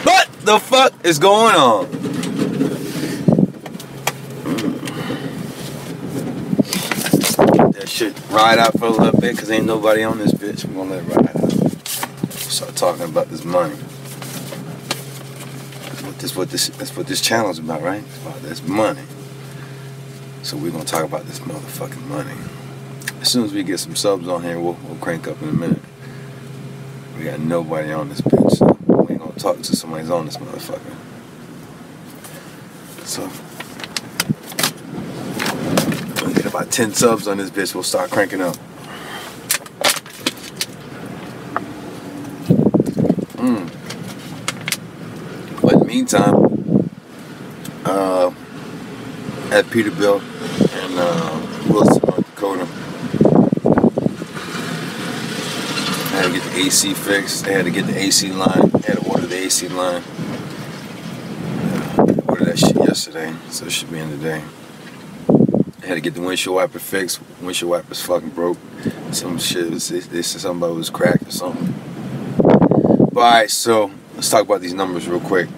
What the fuck is going on? Get that shit ride out for a little bit, cause ain't nobody on this bitch. We're gonna let it ride out. Start talking about this money. That's what this channel is about, right? It's about this money. So we're gonna talk about this motherfucking money. As soon as we get some subs on here, we'll crank up in a minute. We got nobody on this bitch, so we ain't gonna talk until somebody's on this motherfucker. So we'll get about 10 subs on this bitch, we'll start cranking up. But in the meantime, at Peterbilt and Wilson, North Dakota, I had to get the AC fixed. They had to get the AC line. They had to order the AC line. Ordered that shit yesterday, so it should be in today. I had to get the windshield wiper fixed. Windshield wiper's fucking broke. Some shit, they said something about it was cracked or something. But alright, so let's talk about these numbers real quick.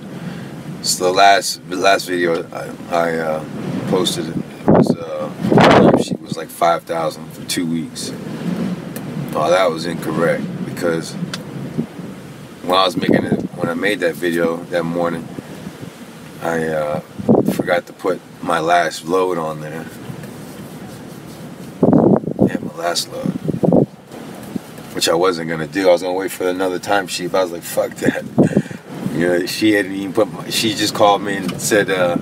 So the last video I posted, it was she was like 5,000 for 2 weeks. Oh, that was incorrect, because when I made that video that morning, I forgot to put my last load on there. Yeah, my last load, which I wasn't gonna do. I was gonna wait for another timesheet, but I was like, fuck that. You know, she hadn't even she just called me and said that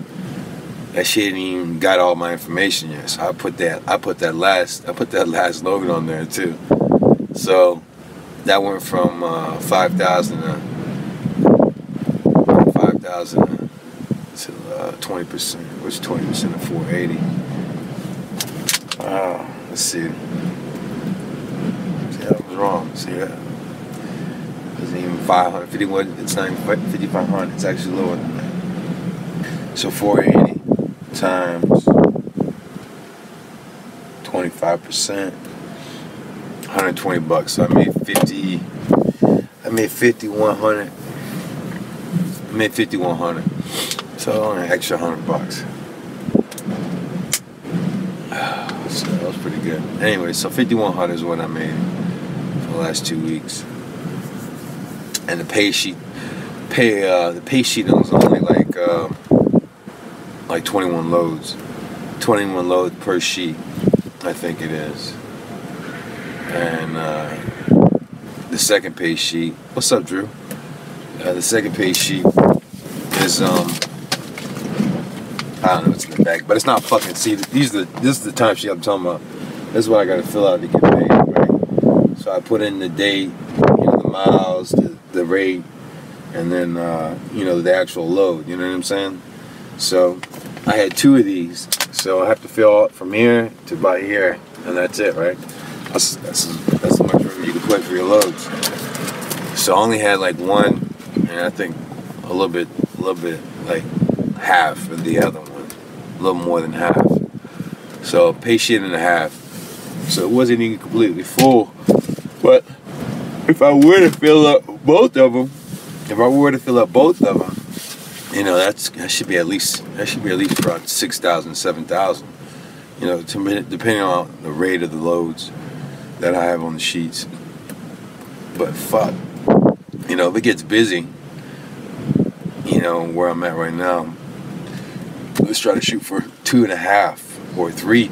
she hadn't even got all my information yet. So I put that last load on there too. So that went from 5,000 to 20%. What's 20% of 480? Let's see. See, that was wrong. See that? It isn't even 551. It's not even 5,500. It's actually lower than that. So 480 times 25%, 120 bucks. So I made 5,100. I made 5,100. So only an extra 100 bucks. So that was pretty good. Anyway, so 5,100 is what I made for the last 2 weeks. And the pay sheet was only like 21 loads. 21 loads per sheet, I think it is. And the second pay sheet, what's up, Drew? The second pay sheet is I don't know what's in the back, but it's not fucking. See, this is the time sheet I'm talking about. This is what I gotta fill out to get paid, right? So I put in the date, the miles, the rate, and then the actual load. You know what I'm saying? So I had 2 of these, so I have to fill out from here to about here, and that's it, right? That's how much room you can put for your loads. So I only had like one, and I think a little bit like half of the other one, a little more than half. So pay sheet and a half. So it wasn't even completely full. But if I were to fill up both of them, that should be at least about 6,000, 7,000. Depending on the rate of the loads that I have on the sheets. But fuck, if it gets busy, where I'm at right now, let's try to shoot for 2.5 or 3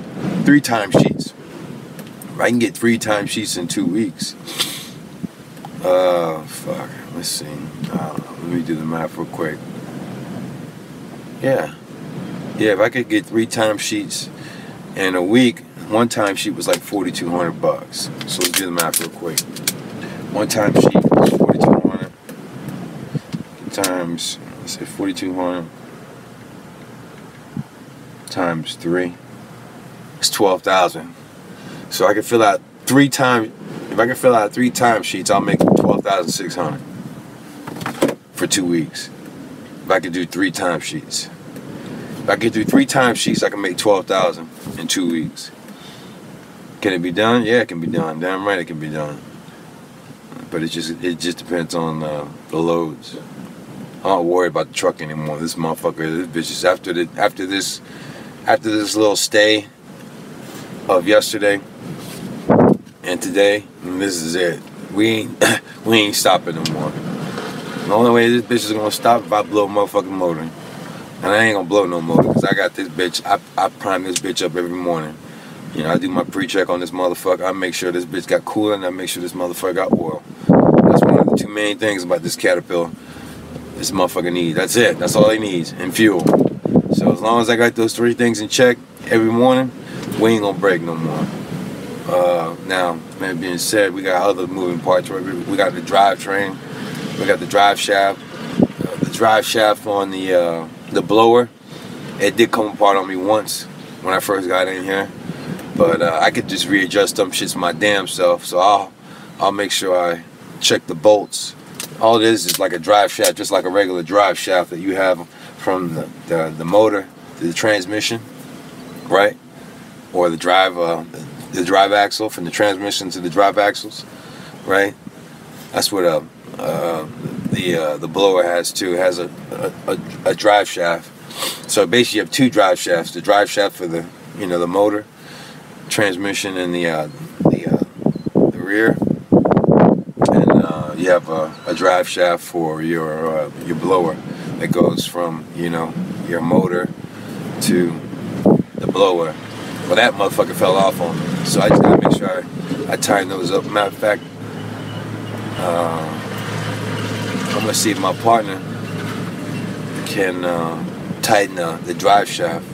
time sheets. If I can get 3 time sheets in 2 weeks, fuck, let's see. Let me do the math real quick. Yeah, if I could get 3 time sheets in a week, 1 time sheet was like 4,200 bucks. So let's do the math real quick. 1 time sheet was 4,200 times, let's say 4,200 times 3. It's 12,000. So I can fill out 3 times. If I can fill out 3 time sheets, I'll make 12,600 for 2 weeks. If I could do 3 time sheets. If I could do 3 time sheets, I can make 12,000 in 2 weeks. Can it be done? Yeah, it can be done. Damn right it can be done. but it just depends on the loads. I don't worry about the truck anymore. This motherfucker, this bitch is after this little stay of yesterday and today, and this is it. We ain't stopping no more. The only way this bitch is gonna stop if I blow a motherfucking motor. And I ain't gonna blow no motor because I got this bitch. I prime this bitch up every morning. You know, I do my pre-check on this motherfucker. I make sure this bitch got coolant, and I make sure this motherfucker got oil. That's one of the two main things about this Caterpillar. This motherfucker needs. That's it. That's all he needs. And fuel. So as long as I got those three things in check every morning, we ain't gonna break no more. Now, that being said, we got other moving parts. We got the drivetrain. We got the drive shaft. The drive shaft on the blower. It did come apart on me once when I first got in here, but I could just readjust them shits my damn self. So I'll make sure I check the bolts. All it is like a drive shaft, just like a regular drive shaft that you have from the motor to the transmission, right? Or the drive axle, from the transmission to the drive axles, right? That's what the blower has too. It has a drive shaft. So basically, you have two drive shafts: the drive shaft for the the motor, transmission, and the rear, and you have a drive shaft for your blower that goes from your motor to the blower. Well, that motherfucker fell off on me, so I just gotta make sure I tighten those up. Matter of fact, I'm gonna see if my partner can tighten the drive shaft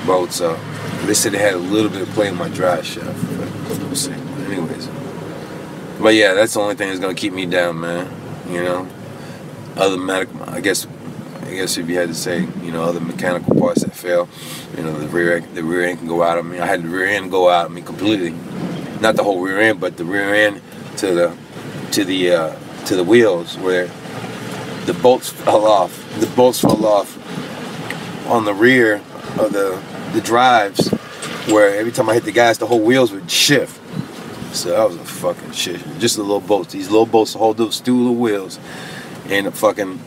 bolts up. They said they had a little bit of play in my drive shaft, but we'll see. Anyways, but yeah, that's the only thing that's gonna keep me down, man. Other I guess if you had to say, other mechanical parts that fail, the rear end can go out on me. I had the rear end go out on me completely, not the whole rear end, but the rear end to the wheels where the bolts fell off. The bolts fell off on the rear of the drives, where every time I hit the gas, the whole wheels would shift. So that was a fucking shit. Just the little bolts. These little bolts to hold those two little wheels, and fucking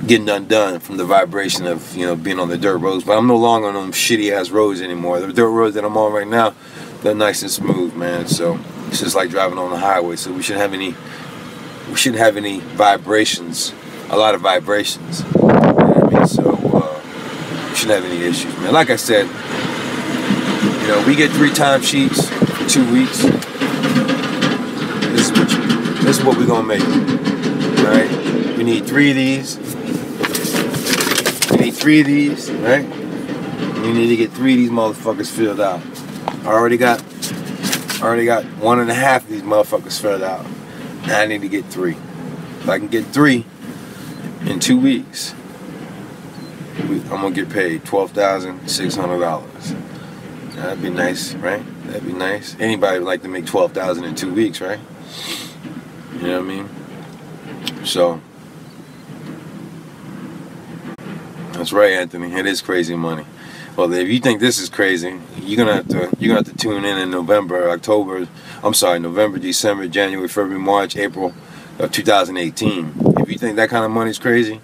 getting undone from the vibration of being on the dirt roads. But I'm no longer on them shitty ass roads anymore. The dirt roads that I'm on right now, they're nice and smooth, man. So it's just like driving on the highway. So we shouldn't have any vibrations. A lot of vibrations. You know what I mean? So we shouldn't have any issues, man. Like I said, we get 3 time sheets for 2 weeks. This is what we're gonna make. All right? We need 3 of these. We need 3 of these, right? We need to get 3 of these motherfuckers filled out. I already got 1.5 of these motherfuckers filled out. Now I need to get 3. If I can get 3 in 2 weeks, I'm gonna get paid $12,600. That'd be nice, right? That'd be nice. Anybody would like to make $12,000 in 2 weeks, right? You know what I mean? So that's right, Anthony. It is crazy money. Well, if you think this is crazy, you're gonna have to tune in November, December, January, February, March, April of 2018. If you think that kind of money's crazy,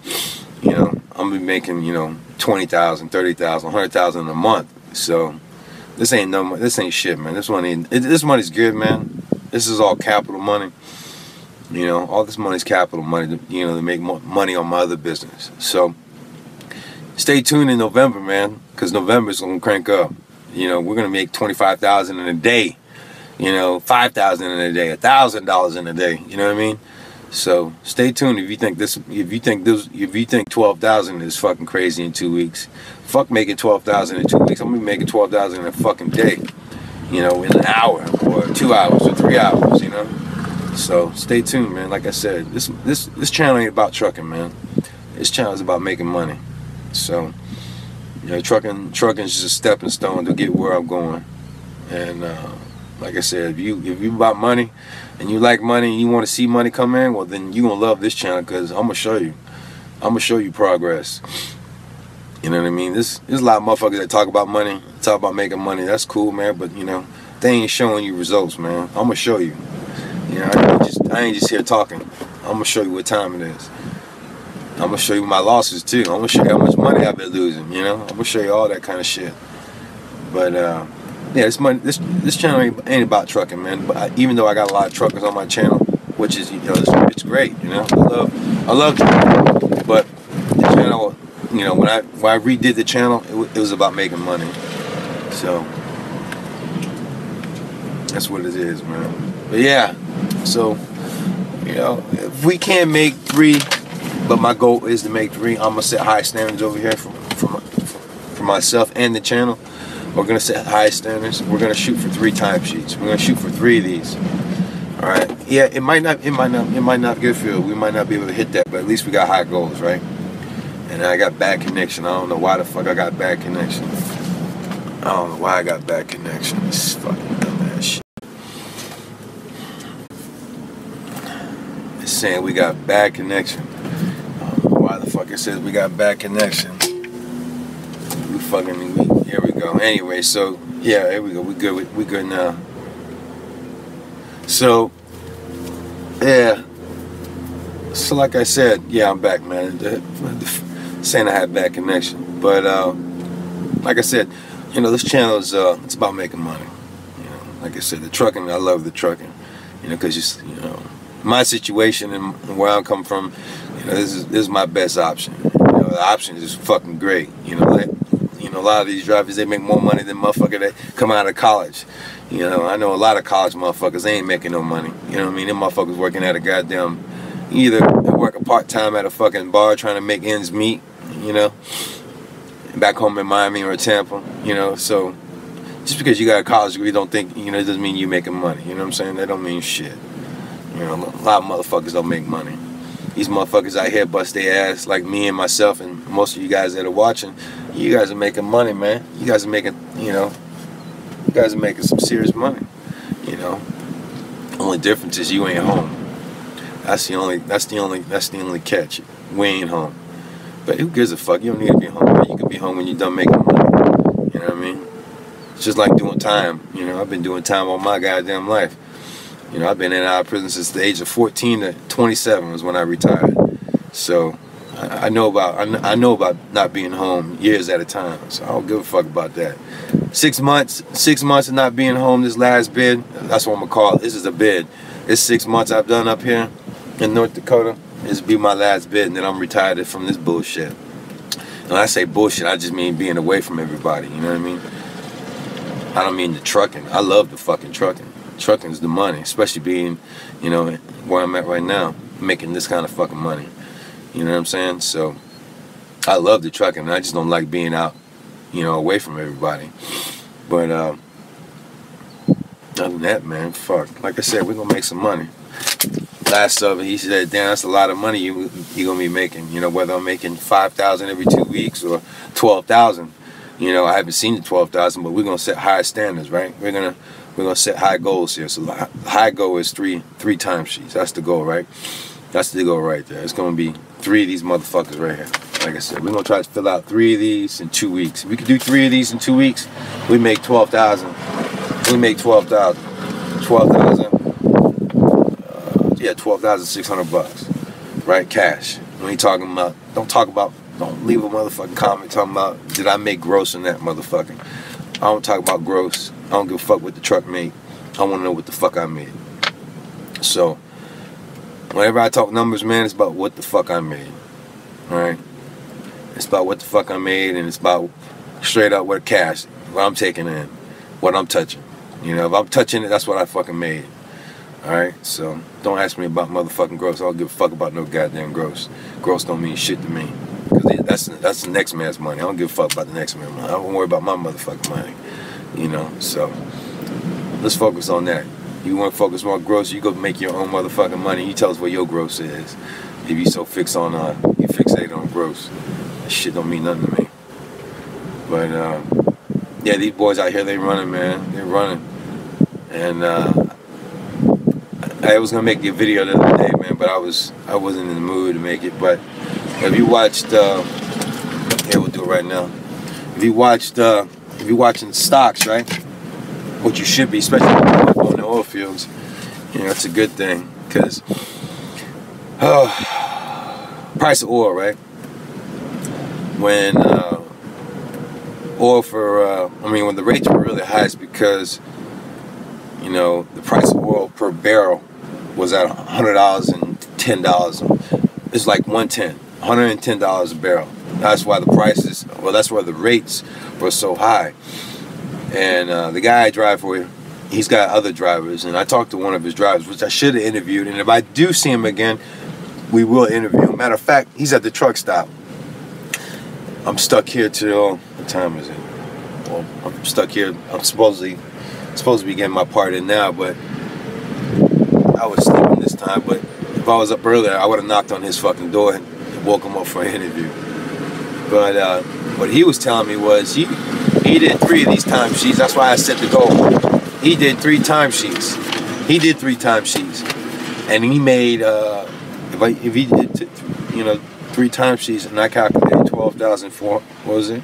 I'm gonna be making $20,000, $30,000, $100,000 a month. So this ain't shit, man. This money's good, man. This is all capital money. All this money's capital money to make money on my other business. So stay tuned in November, man, because November's gonna crank up. We're gonna make $25,000 in a day. $5,000 in a day, $1,000 in a day. You know what I mean? So stay tuned if you think 12,000 is fucking crazy in 2 weeks. Fuck making 12,000 in 2 weeks. I'm gonna be making 12,000 in a fucking day. In an hour or 2 hours or 3 hours. So stay tuned, man. Like I said, this channel ain't about trucking, man. This channel is about making money. So trucking is just a stepping stone to get where I'm going. And like I said, if you about money and you like money and you want to see money come in, well then you're gonna love this channel, because I'm gonna show you progress. You know what I mean? There's a lot of motherfuckers that talk about money, talk about making money. That's cool, man, but they ain't showing you results, man. I'm gonna show you. You know, I ain't just here talking. I'm gonna show you what time it is. I'm gonna show you my losses too. I'm gonna show you how much money I've been losing. You know, I'm gonna show you all that kind of shit. But yeah, this channel ain't about trucking, man. But even though I got a lot of truckers on my channel, which is, you know, it's great. You know, I love trucking. But the channel, you know, when I redid the channel, it was about making money. So that's what it is, man. But yeah, so, you know, if we can't make 3, but my goal is to make 3, I'm gonna set high standards over here for myself and the channel. We're gonna set high standards. We're gonna shoot for 3 timesheets. We're gonna shoot for 3 of these. All right. Yeah, it might not get filled. We might not be able to hit that, but at least we got high goals, right? And I got bad connection. I don't know why the fuck I got bad connection. I don't know why I got bad connection. This fucking dumbass shit. It's saying we got bad connection. I don't know why the fuck it says we got bad connection. Here we go. Anyway, so yeah, here we go. We good. We good now. So yeah. So like I said, yeah, I'm back, man. Saying I had bad connection, but like I said, you know, this channel is it's about making money. You know, like I said, the trucking, I love the trucking. You know, because you know, my situation and where I'm coming from, you know, this is my best option. You know, the option is fucking great. You know, a lot of these drivers, they make more money than motherfuckers that come out of college. You know, I know a lot of college motherfuckers, they ain't making no money. You know what I mean? Them motherfuckers working at a goddamn, either they work a part-time at a fucking bar trying to make ends meet, you know, back home in Miami or Tampa, you know. So just because you got a college degree, don't think, you know, it doesn't mean you making money. You know what I'm saying? That don't mean shit. You know, a lot of motherfuckers don't make money. These motherfuckers out here bust their ass, like me and myself and most of you guys that are watching. You guys are making money, man. You guys are making, you know, you guys are making some serious money. You know, only difference is you ain't home. That's the only catch. We ain't home. But who gives a fuck? You don't need to be home. Man. You can be home when you're done making money. You know what I mean? It's just like doing time. You know, I've been doing time all my goddamn life. You know, I've been in and out of prison since the age of 14 to 27 was when I retired. So I know about not being home years at a time. So I don't give a fuck about that. 6 months of not being home. This last bid, that's what I'm gonna call it. This is a bid. It's 6 months I've done up here in North Dakota. This will be my last bid, and then I'm retired from this bullshit. And when I say bullshit, I just mean being away from everybody. You know what I mean? I don't mean the trucking. I love the fucking trucking. Trucking's the money, especially being, you know, where I'm at right now, making this kind of fucking money. You know what I'm saying? So I love the trucking. I just don't like being out, you know, away from everybody. But other than that, man, fuck. Like I said, we're gonna make some money. Last of it, he said, damn, that's a lot of money you're gonna be making. You know, whether I'm making 5,000 every 2 weeks or 12,000. You know, I haven't seen the 12,000, but we're gonna set high standards, right? We're gonna set high goals here. So the high goal is three timesheets. That's the goal, right? That's the goal right there. It's gonna be 3 of these motherfuckers right here. Like I said, we're gonna try to fill out 3 of these in 2 weeks. If we could do 3 of these in 2 weeks, we make 12,000. We make 12,000. 12,000. Yeah, 12,600 bucks, right? Cash. When you talking about, don't leave a motherfucking comment talking about did I make gross in that motherfucking. I don't talk about gross. I don't give a fuck what the truck made. I want to know what the fuck I made. So whenever I talk numbers, man, it's about what the fuck I made. Alright? It's about what the fuck I made, and it's about straight up what cash, what I'm taking in, what I'm touching. You know, if I'm touching it, that's what I fucking made. Alright? So don't ask me about motherfucking gross. I don't give a fuck about no goddamn gross. Gross don't mean shit to me. Because that's the next man's money. I don't give a fuck about the next man's money. I don't worry about my motherfucking money. You know, so let's focus on that. You want to focus on gross, you go make your own motherfucking money. You tell us what your gross is. If you so you fixate on gross, that shit don't mean nothing to me. But yeah, these boys out here, they running, man. They're running. And I was gonna make a video the other day, man, but I wasn't in the mood to make it. But if you watched, yeah, we'll do it right now. If you watching stocks, right? what you should be, especially when you're going to oil fields. You know, it's a good thing, because price of oil, right? When oil for, when the rates were really high, it's because, you know, the price of oil per barrel was at $100 and $10. It's like $110 a barrel. That's why the prices, well, that's why the rates were so high. And the guy I drive for, he's got other drivers, and I talked to one of his drivers, which I should have interviewed, and if I do see him again, we will interview him. Matter of fact, he's at the truck stop. I'm stuck here till, what time is it? Well, I'm stuck here. I'm supposed to be getting my part in now, but I was sleeping this time. But if I was up earlier, I would have knocked on his fucking door and woke him up for an interview. But what he was telling me was he did 3 of these timesheets. That's why I set the goal. He did 3 timesheets. He did 3 timesheets, and he made if he did 3 timesheets, and I calculated 12,004. What was it?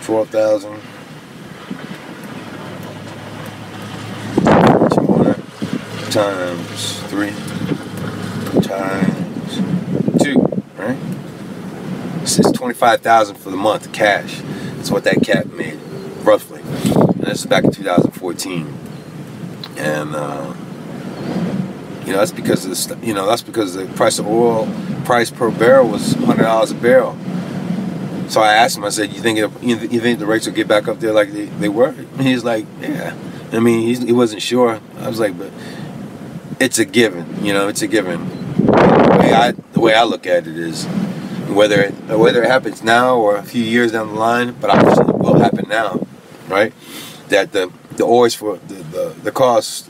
12,000 times 3 times 2, right? This is 25,000 for the month cash. That's what that cat made, roughly. And this is back in 2014. And that's because of the price of oil, price per barrel was $100 a barrel. So I asked him, I said, you think the rates will get back up there like they were? And he's like, yeah. I mean, he wasn't sure. I was like, but it's a given, it's a given. The way I look at it is, whether it happens now or a few years down the line, but obviously it will happen now, right? That the oils for the cost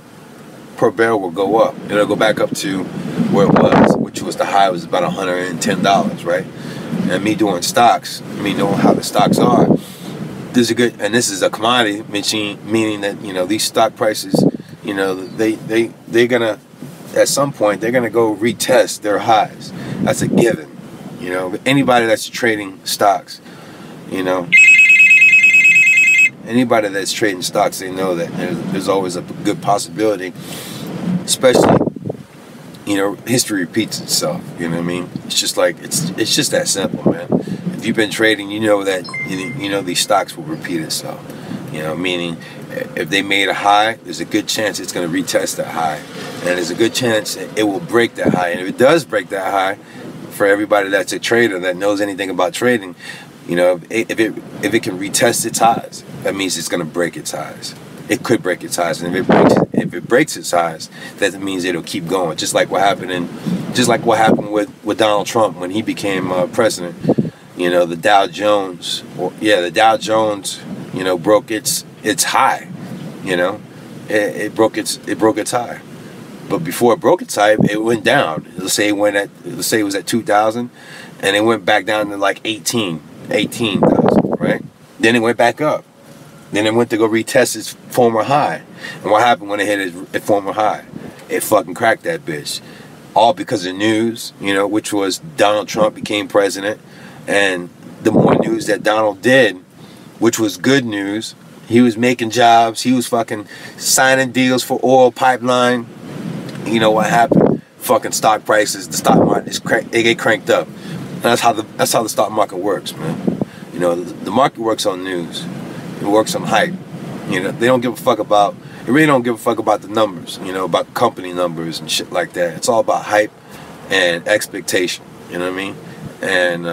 per barrel will go up. It'll go back up to where it was, which was the high was about $110, right? And me doing stocks, me knowing how the stocks are, this is a commodity, meaning that these stock prices, they're gonna, at some point they're gonna go retest their highs. That's a given. Anybody that's trading stocks, anybody that's trading stocks, they know that there's always a good possibility, especially, history repeats itself, you know what I mean? It's just like, it's just that simple, man. If you've been trading, you know that, these stocks will repeat itself, meaning if they made a high, there's a good chance it's going to retest that high, and there's a good chance it will break that high, and if it does break that high, for everybody that's a trader that knows anything about trading, if it can retest its highs, that means it's going to break its highs. It could break its highs, and if it breaks its highs, that means it'll keep going. Just like what happened with Donald Trump when he became president. The Dow Jones, broke its high. It broke its high. But before it broke its high, it went down. Let's say it was at 2,000, and it went back down to like 18,000, right? Then it went back up. Then it went to go retest its former high. And what happened when it hit its former high? It fucking cracked that bitch. All because of news, which was Donald Trump became president. And the more news that Donald did, which was good news, he was making jobs, he was fucking signing deals for oil pipeline. You know what happened? Fucking stock prices, the stock market they get cranked up. And that's how the stock market works, man. The market works on news. It works on hype. They don't give a fuck about. It really don't give a fuck about the numbers. About company numbers and shit like that. It's all about hype and expectation. You know what I mean? And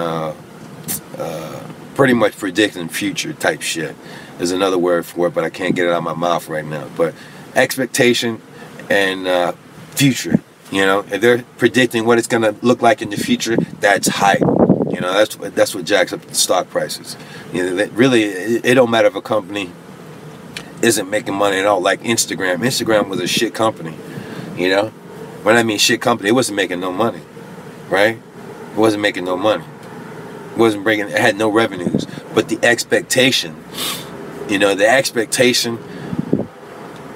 pretty much predicting future type shit. There's another word for it, but I can't get it out of my mouth right now. But expectation and future. If they're predicting what it's gonna look like in the future, that's hype. That's what jacks up the stock prices. Really, it don't matter if a company isn't making money at all. Like Instagram. Instagram was a shit company. When I mean shit company, it wasn't making no money, right? It wasn't making no money. It had no revenues. But the expectation,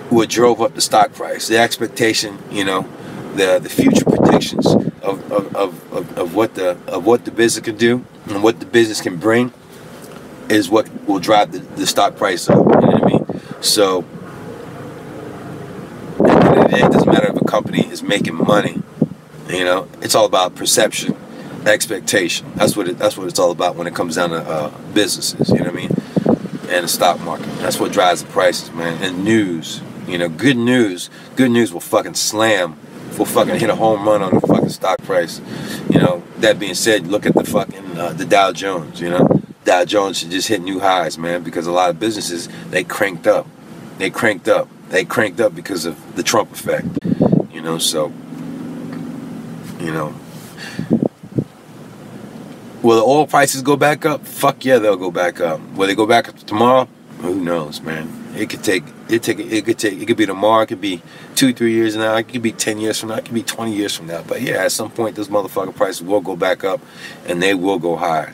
what drove up the stock price. The expectation, the future predictions of what the business can do and what the business can bring is what will drive the stock price up. You know what I mean? So at the end of the day, it doesn't matter if a company is making money. You know, it's all about perception, expectation. That's what it's all about when it comes down to businesses. You know what I mean? And the stock market. That's what drives the prices, man. And news. You know, good news will fucking slam. Will fucking hit a home run on the fucking stock price. You know, that being said, look at the fucking the Dow Jones. You know, Dow Jones should just hit new highs, man, because a lot of businesses, they cranked up because of the Trump effect. You know, so, you know, will the oil prices go back up? Fuck yeah, they'll go back up. Will they go back up tomorrow? Who knows, man? It could be tomorrow. It could be 2-3 years from now. It could be 10 years from now. It could be 20 years from now. But yeah, at some point, those motherfucking prices will go back up, and they will go higher.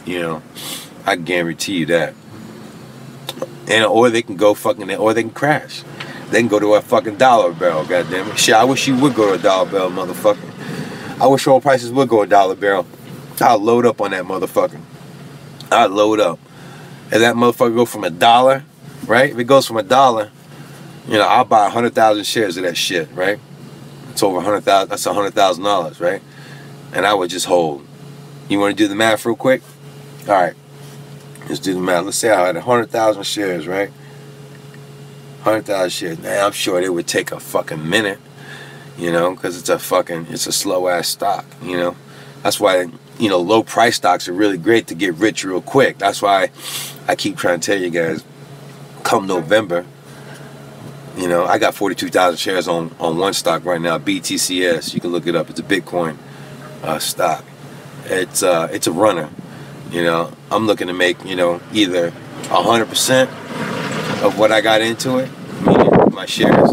You know, I guarantee you that. And or they can go fucking, or they can crash. They can go to a fucking dollar barrel. Goddamn it! Shit, I wish you would go to a dollar barrel, motherfucker. I wish oil prices would go a dollar barrel. I'll load up on that motherfucker. I'll load up. If that motherfucker go from $1, right? If it goes from $1, you know, I'll buy 100,000 shares of that shit, right? It's over 100,000. That's $100,000, right? And I would just hold. You want to do the math real quick? All right, let's do the math. Let's say I had 100,000 shares, right? 100,000 shares. Now I'm sure it would take a fucking minute, you know, because it's a slow ass stock, you know. That's why, you know, low price stocks are really great to get rich real quick. That's why I keep trying to tell you guys, come November, you know, I got 42,000 shares on one stock right now, BTCS. You can look it up. It's a Bitcoin stock. It's a runner. You know, I'm looking to make, you know, either 100% of what I got into it, meaning my shares,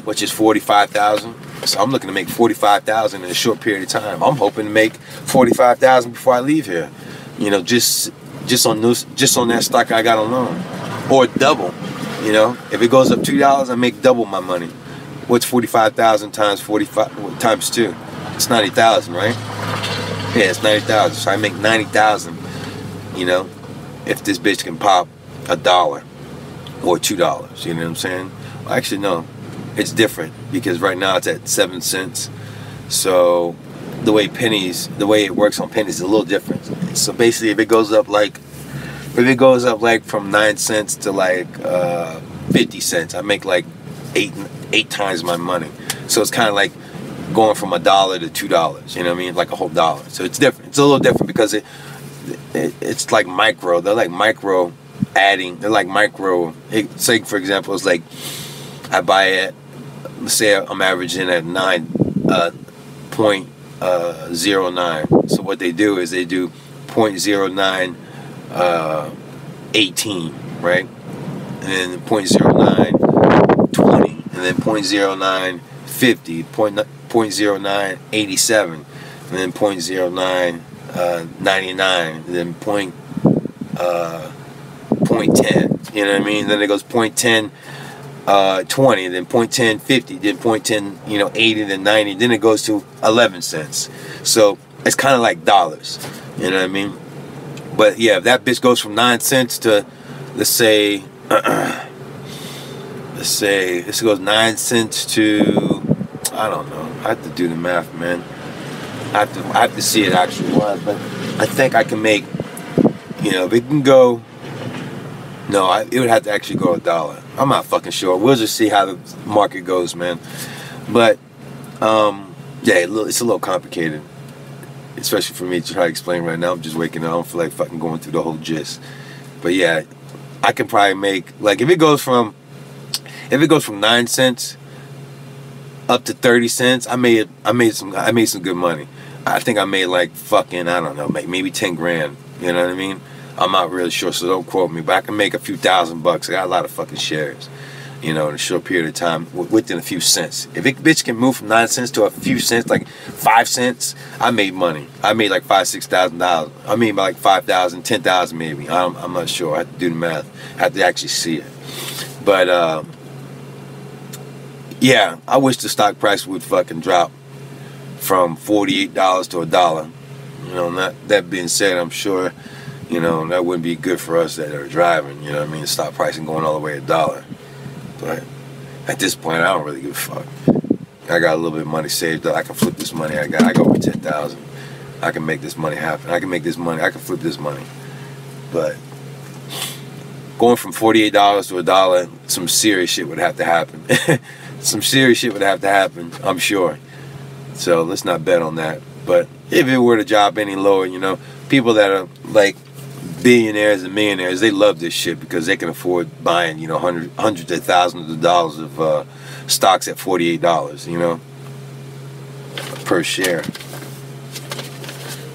which is 45,000. So I'm looking to make 45,000 in a short period of time. I'm hoping to make 45,000 before I leave here. You know, just on that stock I got alone, or double. You know, if it goes up $2, I make double my money. What's 45,000 times 45 times 2? It's 90,000, right? Yeah, it's 90,000. So I make 90,000. You know, if this bitch can pop $1 or $2. You know what I'm saying? Well, actually, no. It's different because right now it's at 7 cents. So the way it works on pennies is a little different. So basically, if it goes up like from 9 cents to like 50 cents, I make like eight times my money. So it's kind of like going from $1 to $2. You know what I mean? Like a whole dollar. So it's different. It's a little different because it's like micro. They're like micro adding. They're like micro. Say for example, it's like I buy it. Let's say I'm averaging at 9.09. So what they do is they do 0.09 18, right? And then 0.09 20, and then 0.09 50, 0.09 87, and then 0.09 99, and then point 0.10. You know what I mean? Then it goes 0.10 20, then 0.10 50, then 0.10 80, then 90, then it goes to 11 cents. So it's kind of like dollars. You know what I mean? But yeah, if that bitch goes from 9 cents to, let's say this goes 9 cents to, I don't know. I have to do the math, man. I have to see it actually was, but I think I can make, if it can go. No, it would have to actually go $1. I'm not fucking sure. We'll just see how the market goes, man. But yeah, it's a little complicated, especially for me to try to explain right now. I'm just waking up. I don't feel like fucking going through the whole gist. But yeah, I can probably make, like, if it goes from 9 cents up to 30 cents, I made some good money. I think I made like fucking, I don't know, maybe 10 grand. You know what I mean? I'm not really sure, so don't quote me. But I can make a few $1,000. I got a lot of fucking shares, in a short period of time, within a few cents. If it bitch can move from 9 cents to a few cents, like 5 cents, I made money. I made like $5,000-$6,000. I made like 5,000, 10,000 maybe. I'm not sure. I have to do the math. I have to actually see it. But yeah, I wish the stock price would fucking drop from $48 to $1. That being said, I'm sure, You know, that wouldn't be good for us that are driving, you know what I mean? Stock pricing going all the way $1. But at this point, I don't really give a fuck. I got a little bit of money saved up. I can flip this money. I got over 10,000. I can make this money happen. I can make this money. I can flip this money. But going from $48 to $1, some serious shit would have to happen. Some serious shit would have to happen, I'm sure. So let's not bet on that. But if it were to drop any lower, you know, people that are like billionaires and millionaires, they love this shit because they can afford buying, you know, hundreds of thousands of dollars of stocks at $48, you know, per share.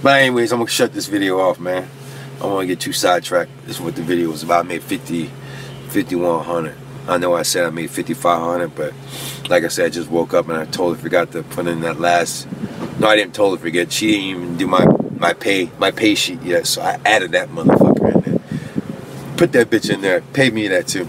But anyways, I'm gonna shut this video off, man. I don't want to get too sidetracked. This is what the video was about. I made 5,100. I know I said I made 5,500, but like I said, I just woke up and I totally forgot to put in that last. No, I didn't totally forget. She didn't even do my pay sheet yet, so I added that motherfucker in there. Put that bitch in there. Pay me that too.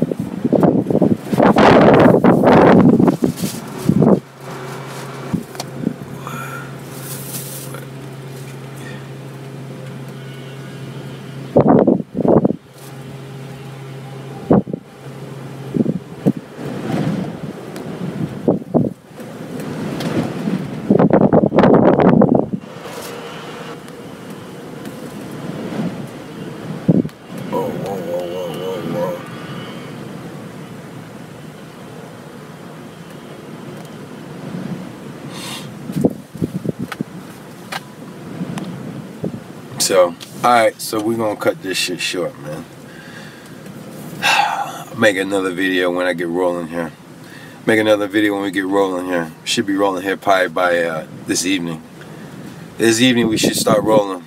So, alright, so we're gonna cut this shit short, man. I'll make another video when I get rolling here. Make another video when we get rolling here. Should be rolling here probably by this evening. This evening we should start rolling.